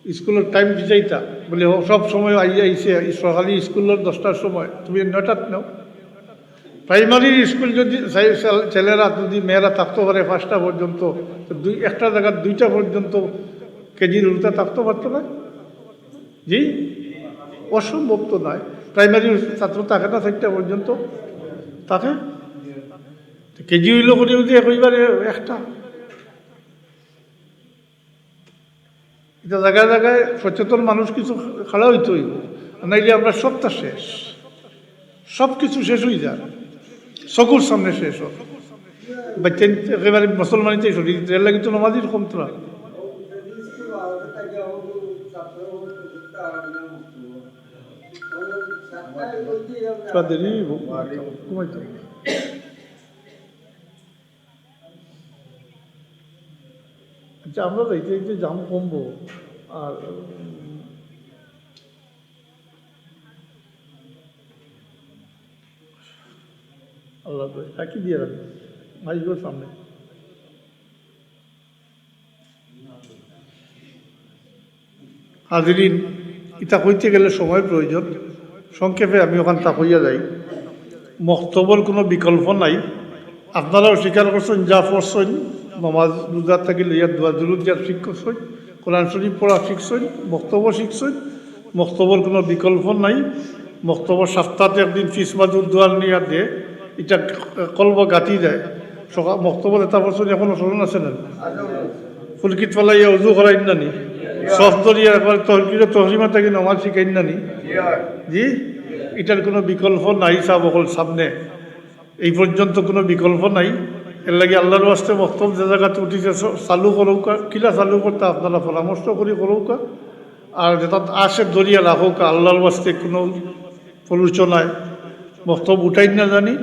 স্কুলের টাইম দিতেইতা বলে সব সময় আইসে সকালে স্কুলের 10টার সময়, তুমি 9টাত নাও। প্রাইমারি স্কুল যদি ছেলেরা যদি মেয়েরা থাকতে পারে 5টা পর্যন্ত, একটা জায়গার 2টা পর্যন্ত কেজির উল্টা থাকতে পারতো না, জি অসম্ভব তো নয়। প্রাইমারি ছাত্র থাকে না 4টা পর্যন্ত থাকে, কেজি হইল করে যদি একবারে একটা। এটা জায়গায় জায়গায় সচেতন মানুষ কিছু খাড়া হইতে হইব, নাইলে আমরা সবটা শেষ, সব কিছু শেষ হয়ে যায়, চকুর সামনে শেষ হোক। বাচ্চা একেবারে মুসলমানিতেই শরীর এর লাগে তো নমাজির কমতরা দেরি ঘুমাইতে। আচ্ছা, আমরা যাইতে যাইতে জাম কমবো। আর আল্লাহ একই দিয়ে রাখবে মাইকের সামনে। হাজিরিন, ইটা কইতে গেলে সময় প্রয়োজন, সংক্ষেপে আমি ওখান তা হইয়া যাই। মক্তবর কোনো বিকল্প নাই। আপনারাও স্বীকার করছেন, যা পড়ছেন নমাজ রোজার থেকে লইয়া দোয়া দুরুদ যা শিখছেন, কোরআন শরীফ পড়া শিখছেন, বক্তব্য শিখছেন। মক্তবর কোনো বিকল্প নাই। মক্তব্য সপ্তাহে একদিন ফিসমাদুর দোয়ার নিয়ে দিয়ে এটা কলব গাঁতি যায়। সকাল মক্তব্য এটা বছর এখনো স্মরণ আছে না? ফুলকিত ফেলাইয়া উজু করাই নানি, সফ দরিয়া একবার তহরিমা থেকে নমাজ শিখাই নানি। জি, এটার কোনো বিকল্প নাই। সাব অকল সামনে এই পর্যন্ত কোনো বিকল্প নাই। এর লাগে আল্লাহর ওয়াস্তে বক্তব্য যে জায়গাতে উঠিছে চালু করৌকা, কিলা চালু করতে আপনারা পরামর্শ করি করৌকা। আর যেটা আসে দরিয়া রাখৌকা, আল্লাহর ওয়াস্তে কোনো প্রলোচনায় বক্তব্য উঠাই না জানি।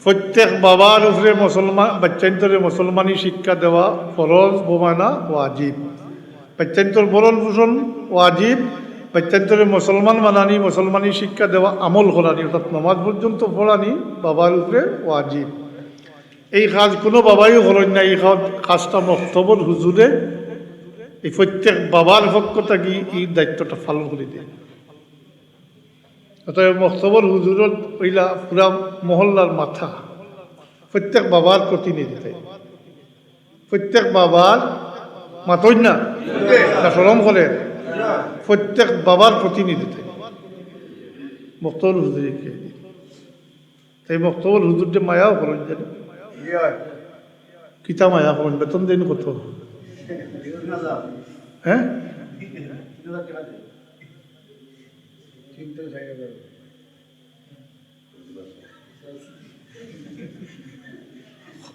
প্রত্যেক বাবার উপরে মুসলমান বাচ্চান্তরে মুসলমানি শিক্ষা দেওয়া ফরজ বোমানা ওয়াজিব। বাচ্চান্তর বরণ পোষণ ওয়াজিব, বাচ্চান্তরে মুসলমান মানানি মুসলমানি শিক্ষা দেওয়া আমল করানি, অর্থাৎ নমাজ পর্যন্ত পড়ানি বাবার উপরে ওয়াজিব। এই কাজ কোনো বাবাইও করেন না। এই কাজটা মক্তবর হুজুরে এই প্রত্যেক বাবার পক্ষ থেকে এই দায়িত্বটা পালন করে দেয়। অতএব মক্তবর হুজুরত ওইলা পুরা মহল্লার মাথা, প্রত্যেক বাবার প্রতিনিধিত্ব, প্রত্যেক বাবার মাতই না সরম করে, প্রত্যেক বাবার প্রতিনিধিত্ব মক্তবর হুজুরকে। তাই মক্তবর হুজুরকে মায়াও করেন, জানি কিতা মায়া করেন, বেতন দেন কত? হ্যাঁ,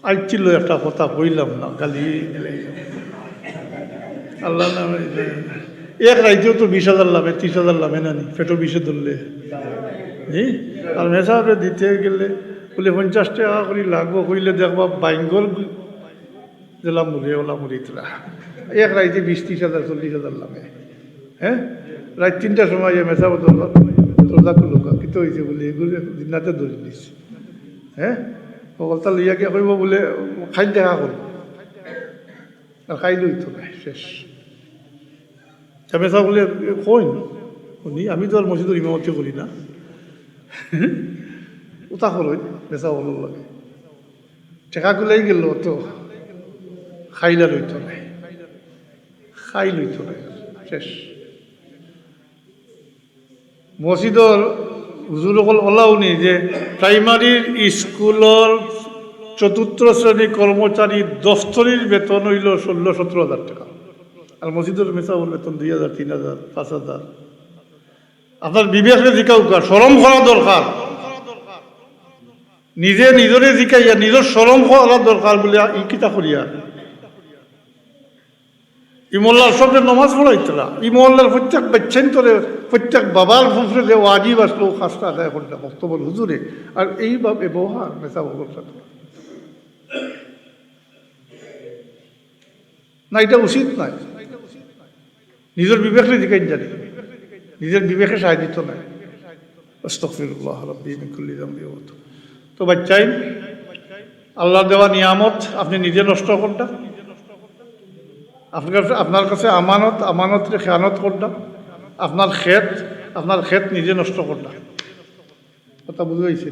আইছিল একটা কথা কইলাম না, খালি আল্লাহ নামে। এক রাইতেও তো 20,000 লাভে 30,000 লাভে না নি, পেটো 20 ধরলে। জি, আর মেসাবে দিতে গেলে বলে 50 টাকা করে লাগবো, কইলে দেখবা বাইঙ্গল জেলা মুড়ে ওলা মুড়িতরা এক রাইতে 20-30,000 40,000 লাভে। হ্যাঁ, রাত 3টার সময় মেসাব তোলা লোক কিন্তু হয়েছে বলে এগুলো দিনাতে ধরে দিচ্ছে। হ্যাঁ, সকলটা লইয়া গিয়া কইব বলে খাই দেখা করব, আর খাই লইতো না শেষ। মেসা বলে কইন শুনি, আমি তো আর মসজিদের ইমামতি করি না, ওটা করই মেসা বল লাগে টেকাগুলাই গেল তো খাইলা লইতো নাই, খাই লইতো নাই শেষ। মসজিদর হুজুরসকল ওলাও নি যে প্রাইমারির স্কুলের 4th শ্রেণী কর্মচারী দফতরির বেতন হইল 16-17 হাজার টাকা, আর মসজিদের মেসাউল বেতন 2,000 3,000 5,000। আপনার বিবেকরে জিকাউকা, শরম করা দরকার, নিজে নিজরে জিকাইয়া নিজের শরম করা দরকার বলে ই কিতা করিয়া ই মোল্লার সবরে নমাজ পড়াইতরা। ই মহল্লার প্রত্যেক বাচ্চান্তরে প্রত্যেক বাবার ফুফরে যে ওয়াজিব আসলো কাজটা আদায় করতে বক্তব্য হুজুরে। আর এইভাবে ব্যবহার মেসা বলর সাথে না, এটা উচিত নয়। নিজের বিবেকের দিকে জানি, নিজের বিবেকে সাহায্য নাই। আস্তাগফিরুল্লাহ রাব্বি মিন কুল্লি যামবি ওয়া তুব। তো বাচ্চাই, আল্লাহ দেওয়া নিয়ামত আপনি নিজে নষ্ট করটা, আপনার কাছে আমানত, আমানতরে খেয়ানত করটা, আপনার ক্ষেত নিজে নষ্ট করটা। কথা বুঝে পাইছে?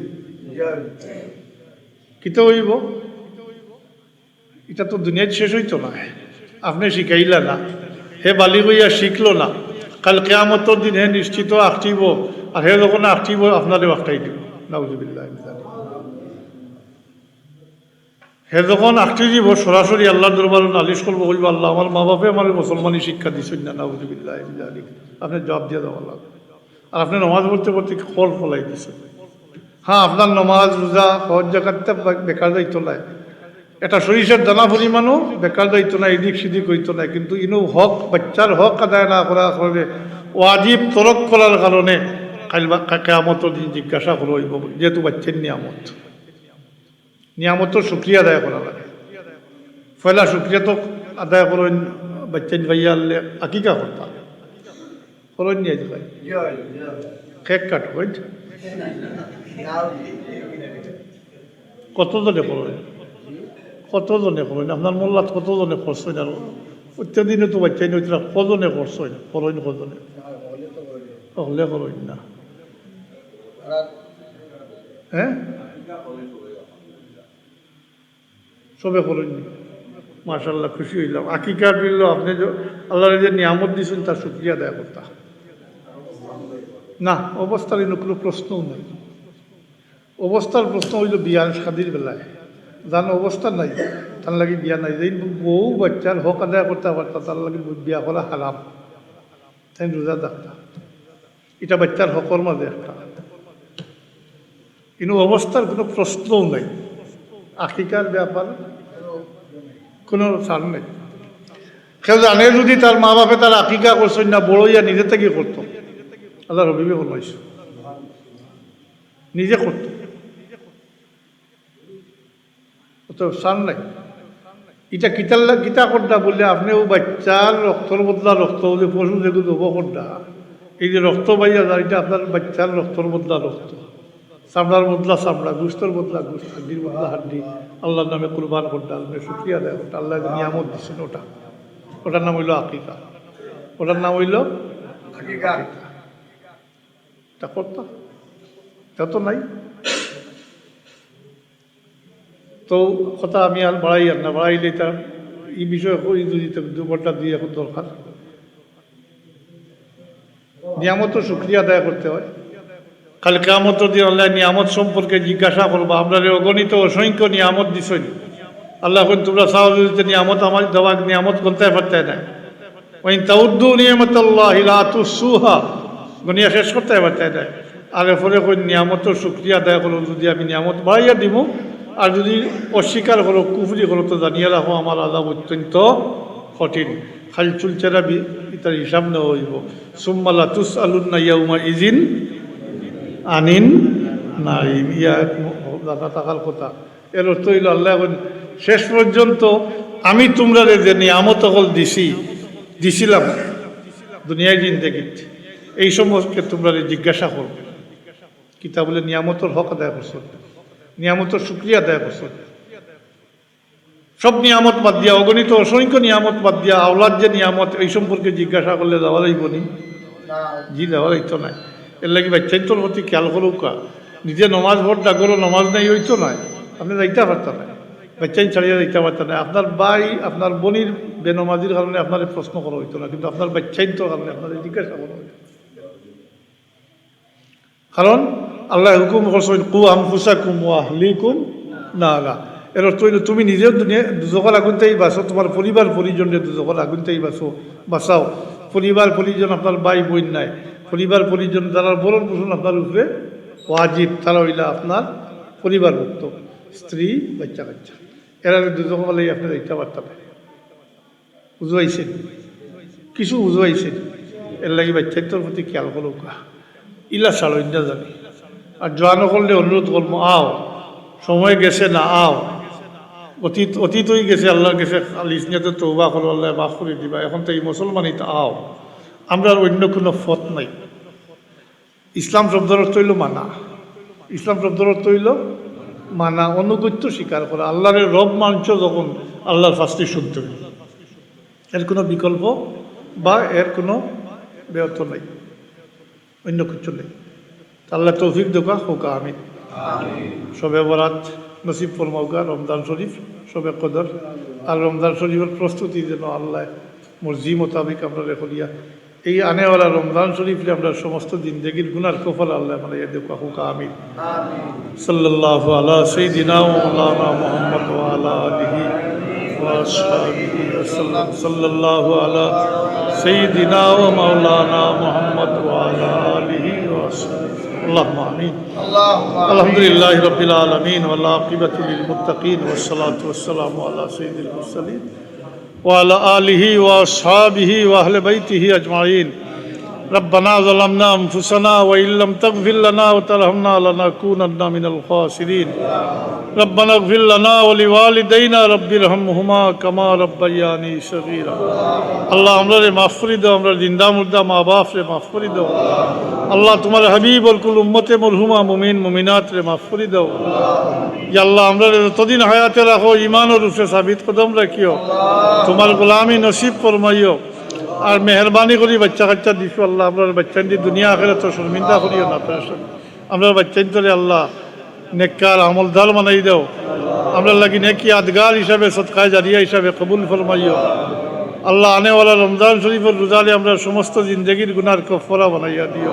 কিতা হইব? এটা তো দুনিয়ায় শেষ হইতো না। আপনি শিখাইলা না, হে বালি হইয়া শিখলো না, কাল কিয়ামতের দিন হে নিশ্চিত আঁকটিব, আর হে যখন আঁকটিব আপনারে আঁকটাই দিব। নাউজুবিল্লাহ। হে যখন আটটি দিব সরাসরি আল্লাহর দরবারে নালিশ করবো, বলবো আল্লাহ আমার মা বাপে আমার মুসলমানি শিক্ষা দিচ্ছেন না, নাউজুবিল্লাহ আপনি জবাব দিয়ে দেওয়া লাগবে। আর আপনি নমাজ পড়তে পড়তে ফল ফলাই দিচ্ছেন। হ্যাঁ, আপনার নমাজ রোজা হজ জাকাতটা বেকার দায়িত্ব নাই, এটা সরিষার দানা পরিমাণও বেকার দায়িত্ব নাই, এদিক সেদিক হইতো না। কিন্তু ইনো হক, বাচ্চার হক আদায় না করা কারণে, ওয়াজিব তরক করার কারণে কাল কেয়ামতের দিন জিজ্ঞাসা করা হইব, যেহেতু বাচ্চার নিয়ামতের শুক্রিয়া আদায় করা লাগে। পয়লা শুক্রিয়া তো আদায় করেন বাচ্চান ভাইয়া আনলে আকিকা করতাম করেন নিয়ে যাই কেক কাট কতজনে করেন, কতজনে করেন আপনার মোল্লাত কতজনে করছেন? আর প্রত্যেকদিনে তো বাচ্চাই নইতরা কজনে করছেন, করেন কজনে হলে করেন না? হ্যাঁ, সবে করেননি। মাশাআল্লাহ, খুশি হইলাম। আকিকা দিল আপনি আল্লাহর যে নিয়ামত দিয়েছেন তার শুকরিয়া আদায় করতাম না। অবস্থার কোনো প্রশ্নও নেই। অবস্থার প্রশ্ন হইল বিয়ার শাদির বেলায়, যান অবস্থা নাই তার লাগে বিয়া নাই। যে বউ বাচ্চার হক আদায় করতে পারতা তার লাগে বিয়া করা হারাম, তাই রোজা থাকতাম। এটা বাচ্চার হকর মাঝে একটা, কিন্তু অবস্থার কোনো প্রশ্নও নাই। আকিকার ব্যাপার কোনো ছাড় নেই। কেউ জানে যদি তার মা বাপে তার আকিকা করছেন না, বড়ইয়া নিজে থেকে করতো, আল্লাহ রবিবে বলাইছে নিজে করতো, তো ছাড় নাই। এটা গীতা করডা বললে আপনিও বাচ্চার রক্তর বদলা রক্ত, যে পশু যেগুলো দেবো করডা, এই যে রক্ত বাইয়া যায়, এটা আপনার বাচ্চার রক্তর বদলা রক্ত, চামড়ার বদলা চামড়া, গুস্তর বদলা গুস্ত, হাড্ডির বদলা হাড্ডি, আল্লাহর নামে কুরবান করতে আপনি শুক্রিয়া দেয় ওটা, আল্লাহ নিয়ামত দিচ্ছেন ওটা, ওটার নাম হইল আকিকা, ওটার নাম হইল আকিকা। তা করতাম, তা তো নাই। তো কথা আমি আর বাড়াই আর না, বাড়াইলে তার এই বিষয়ে যদি দুপুরটা দিয়ে এখন দরকার। নিয়ামত শুক্রিয়া আদায় করতে হয়। কাল কিয়ামত দিয়ে আল্লাহ নিয়ামত সম্পর্কে জিজ্ঞাসা করবো, আপনার অগণিত অসংখ্য নিয়ামত দিছই, আল্লাহ এখন তোমরা চাও যদি নিয়ামত আমার দেওয়া নিয়ামত করতে পারতে না, ওই তাউদ্দু নিয়ামত আল্লাহ লা তুহসুহা, গনিয়া শেষ করতে পারতে না। আর এরপরে ওই নিয়ামতের শুক্রিয়া আদায় করো, যদি আমি নিয়ামত বাড়াইয়া দিব, আর যদি অস্বীকার করো, কুফরি করো, তো জানিয়ে রাখো আমার আযাব অত্যন্ত কঠিন। খালি চুলচেরা তার হিসাব নেওয়া হইব। সুম্মা লা তুসআলুন্না ইয়াউমা ইযিন আনিন নাঈম, ইয়া দাদা থাকার কথা। এর অর্থ হইল আল্লাহ শেষ পর্যন্ত আমি তোমরা যে নিয়ামত সকল দিছিলাম দুনিয়ায় জিন্দেগিত, এই সমস্ত তোমরা জিজ্ঞাসা করবে। কিতা বলে নিয়ামতের হক আদায় করছো, নিয়ামতের শুক্রিয়া আদায় করছো। সব নিয়ামত বাদ দিয়া, অগণিত অসংখ্য নিয়ামত বাদ দিয়া আওলাদ যে নিয়ামত, এই সম্পর্কে জিজ্ঞাসা করলে দেওয়া যাইব নি? জি, দেওয়া যাইতো নাই। এর লাগে বাচ্চাইন তোর প্রতি খেয়াল করুক, নিজে নমাজ ভোট ডাকরো, নমাজ নাই হইতো নাই, আপনি যাইতে পারতেন না, বাচ্চাইন ছাড়িয়ে যাইতে পারতেন না। আপনার ভাই আপনার বোনির বেনমাজির কারণে আপনার প্রশ্ন করা হইতো না, কিন্তু আপনার বাচ্চাইন তোর কারণে আপনার জিজ্ঞাসা করা হইতো। কারণ আল্লাহ হুকুম করছেন কু আনফুসাকুম ওয়া আহলিকুম নারা। এর অর্থ হইল তুমি নিজেও দুজকের আগুনতেই বাঁচো, তোমার পরিবার পরিজনকে দুজকের আগুনতেই বাঁচাও। পরিবার পরিজন আপনার ভাই বোন নাই, পরিবার পরিজন যারা বরণ পোষণ আপনার উপরে ওয়াজিব, তারা হইলা আপনার পরিবারভুক্ত, স্ত্রী বাচ্চা কাচ্চা, এরা দুজকলেই আপনি দেখতে পারতেন। বুঝবাইছেন? কিছু বুঝবাইছেন? এর লাগি বাচ্চাইটোর প্রতি খেয়াল করুক, ইলা ছাড়ো ইন্ডা জানি। আর জোয়ানো করলে অনুরোধ করবো, আও সময় গেছে না, আও অতীত হয়ে গেছে, আল্লাহর গেছে, ইসনিয়াতে তওবা করো, আল্লাহ মাফ করে দিবা। এখন তো এই মুসলমানই তো আও, আমরা অন্য কোনো ফত নাই। ইসলাম শব্দের অর্থ হইল মানা, ইসলাম শব্দের অর্থ হইল মানা, অনুগত্য স্বীকার করা। আল্লাহরের রব মানছ যখন, আল্লাহর ফাস্টি শুনতে হবে, এর কোনো বিকল্প বা এর কোনো ব্যর্থ নাই, অন্য কিছু নেই। আল্লাহ তৌফিক দোকা হোকা আমিন। শবে বরাত নসিব ফরমাউকা, রমজান শরীফ, শবে কদর। আর রমজান শরীফের প্রস্তুতি যেন আল্লাহ মর্জি মোতাবেক আমরা রেখলিয়া এই আনেওয়ালা রমজান শরীফে আমরা সমস্ত জিন্দগির গুনার কফল আল্লাহ মানে দেখা হোক আমিন সাল্লাল্লাহু আলা সাইয়্যিদিনা ওয়া মাওলানা মুহাম্মদ ওয়া আলা আলিহি ওয়া আসহাবিহি ওয়াসাল্লাম সাল্লাল্লাহু আলা সাইয়্যিদিনা ওয়া মাওলানা মুহাম্মদ ওয়া আলা আলিহি ওয়া আসহাবিহি আল্লাহুম্মা আমিন আলহামদুলিল্লাহি রাব্বিল আলামিন ওয়াল আকিবাতু লিল মুত্তাকিন ওয়াস সালাতু ওয়াস সালামু আলা সাইয়্যিদিল মুরসালিন وعلى آله وأصحابه وأهل بيته أجمعين ربنا ظلمنا أنفسنا وإن لم تغفر لنا وترحمنا لنكونن من الخاسرين ربنا اغفر لنا ولوالدينا رب ارحمهما كما ربياني صغيرا আল্লাহ আমরা মাফ করে দাও আমরা জিন্দা মুর্দা মা বাপ রে মাফ করে দাও আল্লাহ তোমার হাবিব और कुल উম্মতে মরহুমা মুমিন মুমিনাত রে মাফ করে দাও ইয়া আল্লাহ আমরা যতদিন হায়াতে রাখো ঈমান ও রূপে সাবিত কদম রাখিও তোমার গোলামি নসিব ফরমাইও আর মেহরবানি করি বাচ্চা কাচ্চা দিছো আল্লাহ আমরা বাচ্চান দি দুনিয়া আখিরাত তো শর্মিন্দা করিও না পেরেশান আমরা বাচ্চান তোরে আল্লাহ নেককার আমলদার বানাই দাও আমরা লাগি নেকি ইয়াদগার হিসাবে সদকায়ে জারিয়া হিসাবে কবুল ফরমাইও আল্লাহ আনেওয়ালা রমজান শরীফের রোজারে আমরা সমস্ত জিন্দগির গুনার কফারা বানাইয়া দিও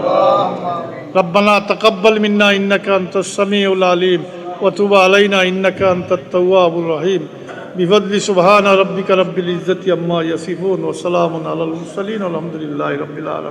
রব্বানা তাকাব্বাল মিন্না ইন্নাকা আনতাস সামিউল আলিম ওয়া তুব আলাইনা ইন্নাকা আনতাত তাওয়াবুর রহিম বিফদলি সুবহানা রাব্বিকা রাব্বিল ইজ্জাতি আম্মা ইয়াসিফুন ওয়া সালামুন আলাল মুরসালিন আলহামদুলিল্লাহি রাব্বিল আলামিন